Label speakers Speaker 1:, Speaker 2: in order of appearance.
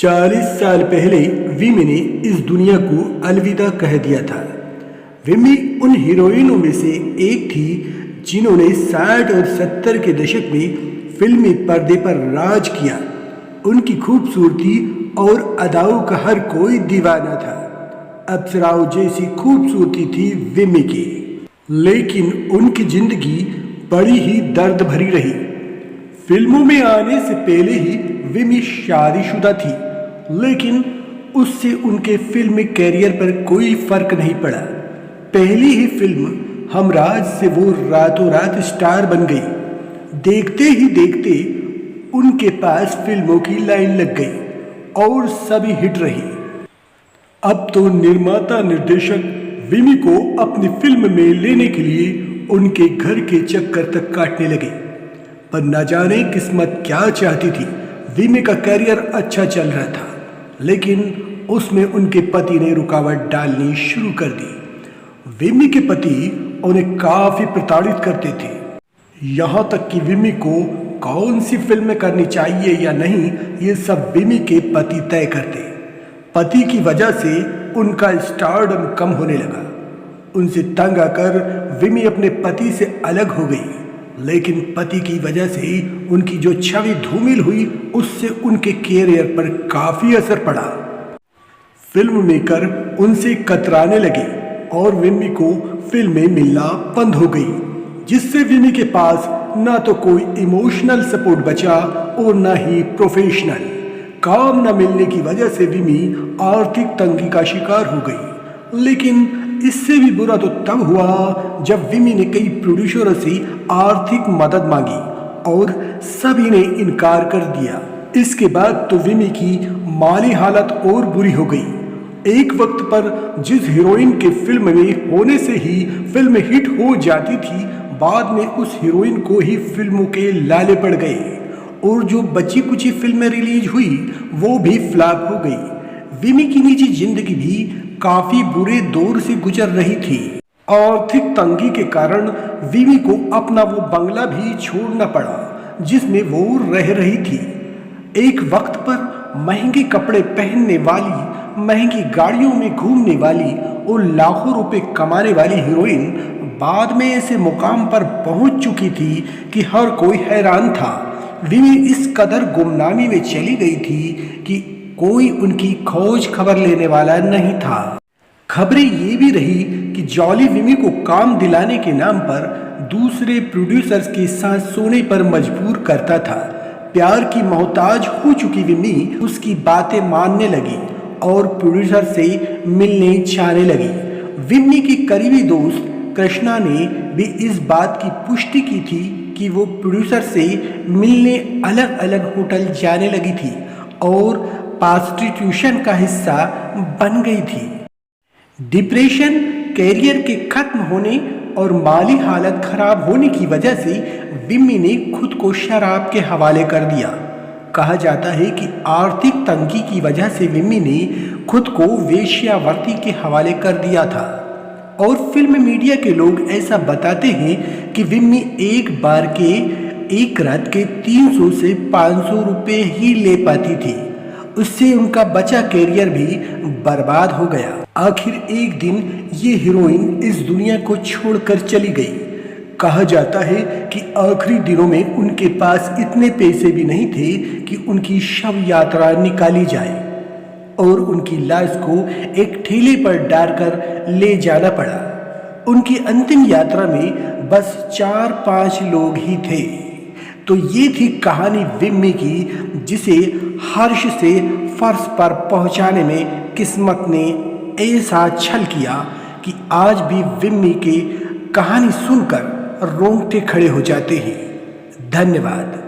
Speaker 1: 40 साल पहले विमी ने इस दुनिया को अलविदा कह दिया था। विमी उन हीरोइनों में से एक थी जिन्होंने 60 और 70 के दशक में फिल्मी पर्दे पर राज किया। उनकी खूबसूरती और अदाओं का हर कोई दीवाना था। अप्सराओं जैसी खूबसूरती थी विमी की, लेकिन उनकी जिंदगी बड़ी ही दर्द भरी रही। फिल्मों में आने से पहले ही विमी शादीशुदा थी, लेकिन उससे उनके फिल्मी कैरियर पर कोई फर्क नहीं पड़ा। पहली ही फिल्म हमराज से वो रातों रात स्टार बन गई। देखते ही देखते उनके पास फिल्मों की लाइन लग गई और सभी हिट रही। अब तो निर्माता निर्देशक विमी को अपनी फिल्म में लेने के लिए उनके घर के चक्कर तक काटने लगे, पर न जाने किस्मत क्या चाहती थी। विमी का कैरियर अच्छा चल रहा था, लेकिन उसमें उनके पति ने रुकावट डालनी शुरू कर दी। विमी के पति उन्हें काफी प्रताड़ित करते थे, यहाँ तक कि विमी को कौन सी फिल्म करनी चाहिए या नहीं ये सब विमी के पति तय करते। पति की वजह से उनका स्टारडम कम होने लगा। उनसे तंग आकर विमी अपने पति से अलग हो गई, लेकिन पति की वजह से उनकी जो छवि धूमिल हुई उससे उनके कैरियर पर काफी असर पड़ा। फिल्म मेकर उनसे कतराने लगे और विमी को फिल्में मिलना बंद हो गई, जिससे विमी के पास ना तो कोई इमोशनल सपोर्ट बचा और ना ही प्रोफेशनल। काम न मिलने की वजह से विमी आर्थिक तंगी का शिकार हो गई। लेकिन इससे भी बुरा तो तब हुआ जब विमी ने कई प्रोड्यूसरों से आर्थिक मदद मांगी और सभी ने इनकार कर दिया। इसके बाद तो विमी की माली हालत और बुरी हो गई। एक वक्त पर जिस हीरोइन के फिल्म में होने से ही फिल्म हिट हो जाती थी, बाद में उस हीरोइन को ही फिल्मों के लाले पड़ गए और जो बची कुची फिल्में रिलीज हुई वो भी फ्लॉप हो गई। विमी की निजी जिंदगी भी काफी बुरे दौर से गुजर रही थी। आर्थिक तंगी के कारण विमी को अपना वो बंगला भी छोड़ना पड़ा जिसमें वो रह रही थी। एक वक्त पर महंगे कपड़े पहनने वाली, महंगी गाड़ियों में घूमने वाली और लाखों रुपए कमाने वाली हीरोइन बाद में ऐसे मुकाम पर पहुंच चुकी थी कि हर कोई हैरान था। विमी इस कदर गुमनामी में चली गई थी कि कोई उनकी खोज खबर लेने वाला नहीं था। खबरें ये भी रही कि जॉली विमी को काम दिलाने के नाम पर दूसरे प्रोड्यूसर्स के साथ सोने पर मजबूर करता था। प्यार की मोहताज हो चुकी विमी उसकी बातें मानने लगी और प्रोड्यूसर से मिलने जाने लगी। विमी की करीबी दोस्त कृष्णा ने भी इस बात की पुष्टि की थी कि वो प्रोड्यूसर से मिलने अलग अलग होटल जाने लगी थी और प्रोस्टिट्यूशन का हिस्सा बन गई थी। डिप्रेशन, कैरियर के खत्म होने और माली हालत खराब होने की वजह से विमी ने खुद को शराब के हवाले कर दिया। कहा जाता है कि आर्थिक तंगी की वजह से विमी ने खुद को वेश्यावृत्ति के हवाले कर दिया था और फिल्म मीडिया के लोग ऐसा बताते हैं कि विमी एक बार के एक रात के 300 से 500 रुपए ही ले पाती थी। उससे उनका बचा कैरियर भी बर्बाद हो गया। आखिर एक दिन ये हीरोइन इस दुनिया को छोड़कर चली गई। कहा जाता है कि आखिरी दिनों में उनके पास इतने पैसे भी नहीं थे कि उनकी शव यात्रा निकाली जाए और उनकी लाश को एक ठेले पर डालकर ले जाना पड़ा। उनकी अंतिम यात्रा में बस 4-5 लोग ही थे। तो ये थी कहानी विमी की, जिसे हर्ष से फर्श पर पहुंचाने में किस्मत ने ऐसा छल किया कि आज भी विमी की कहानी सुनकर रोंगटे खड़े हो जाते हैं। धन्यवाद।